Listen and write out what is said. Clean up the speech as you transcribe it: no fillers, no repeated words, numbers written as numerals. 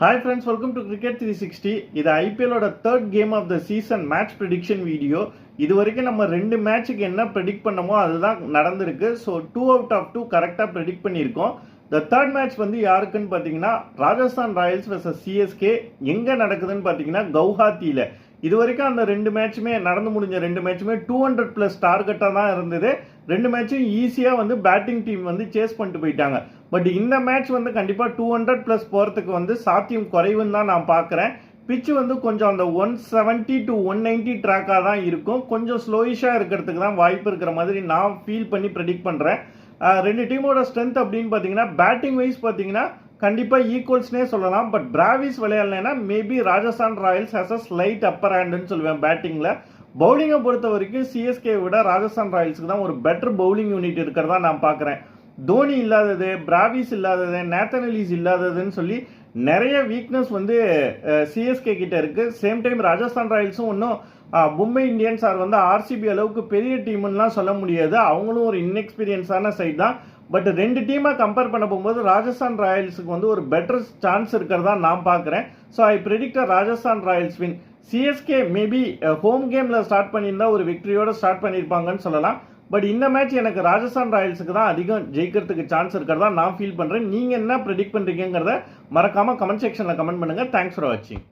Hi friends, welcome to Cricket 360. இது ஐபிஎல்லோட third game of the season match prediction video. இது வரைக்கும் நம்ம ரெண்டு மேட்சுக்கு என்ன ப்ரெடிக்ட் பண்ணமோ அதுதான் நடந்திருக்கு. ஸோ 2 out of 2 கரெக்டாக ப்ரெடிக்ட் பண்ணியிருக்கோம். த தேர்ட் மேட்ச் வந்து யாருக்குன்னு பார்த்தீங்கன்னா ராஜஸ்தான் ராயல்ஸ் vs சிஎஸ்கே. எங்கே நடக்குதுன்னு பார்த்தீங்கன்னா கவுஹாத்தியில். இது வரைக்கும் அந்த ரெண்டு மேட்சுமே நடந்து முடிஞ்ச ரெண்டு மேட்சுமே 200+ டார்கெட்டாக தான் இருந்தது. ரெண்டு மேட்சும் ஈஸியாக வந்து பேட்டிங் டீம் வந்து சேஸ் பண்ணிட்டு போயிட்டாங்க. பட் இந்த மேட்ச் வந்து கண்டிப்பாக 200+ போகிறதுக்கு வந்து சாத்தியம் குறைவுன்னு தான் நான் பார்க்குறேன். பிச்சு வந்து கொஞ்சம் அந்த 170 to 190 ட்ராக்காக தான் இருக்கும். கொஞ்சம் ஸ்லோயிஷாக இருக்கிறதுக்கு தான் வாய்ப்பு இருக்கிற மாதிரி நான் ஃபீல் பண்ணி ப்ரெடிக்ட் பண்ணுறேன். ரெண்டு டீமோட ஸ்ட்ரென்த் அப்படின்னு பார்த்தீங்கன்னா பேட்டிங் வைஸ் பார்த்தீங்கன்னா கண்டிப்பாக ஈக்குவல்ஸ்னே சொல்லலாம். பட் டிராவிஸ் விளையாடலைன்னா maybe Rajasthan Royals has a slight upper ஹேண்டுன்னு சொல்லுவேன் பேட்டிங்கில். பவுலிங்கை பொறுத்த வரைக்கும் சிஎஸ்கே விட ராஜஸ்தான் ராயல்ஸுக்கு தான் ஒரு பெட்டர் பவுலிங் யூனிட் இருக்கிறதா நான் பார்க்குறேன். தோனி இல்லாதது, பிராவிஸ் இல்லாதது, நேத்தன் எலிஸ் இல்லாததுன்னு சொல்லி நிறைய வீக்னஸ் வந்து சிஎஸ்கே கிட்ட இருக்கு. சேம் டைம் ராஜஸ்தான் ராயல்ஸும் ஒன்றும் மும்பை இந்தியன்ஸ் வந்து ஆர்சிபி அளவுக்கு பெரிய டீம்லாம் சொல்ல முடியாது. அவங்களும் ஒரு இன்எக்ஸ்பீரியன்ஸான சைட் தான். பட் ரெண்டு டீமை கம்பேர் பண்ண போகும்போது ராஜஸ்தான் ராயல்ஸுக்கு வந்து ஒரு பெட்டர் சான்ஸ் இருக்கிறதா நான் பார்க்குறேன். So I predict Rajasthan Royals win. CSK maybe home கேமில் ஸ்டார்ட் பண்ணியிருந்தா ஒரு விக்டரியோட ஸ்டார்ட் பண்ணியிருப்பாங்கன்னு சொல்லலாம். பட் இந்த மேட்ச் எனக்கு ராஜஸ்தான் ராயல்ஸுக்கு தான் அதிகம் ஜெயிக்கிறதுக்கு சான்ஸ் இருக்கிறதா நான் ஃபீல் பண்ணுறேன். நீங்கள் என்ன ப்ரெடிக்ட் பண்ணுறீங்கிறத மறக்காமல் கமெண்ட் செக்ஷனில் கமெண்ட் பண்ணுங்கள். தேங்க்ஸ் ஃபார் வாட்சிங்.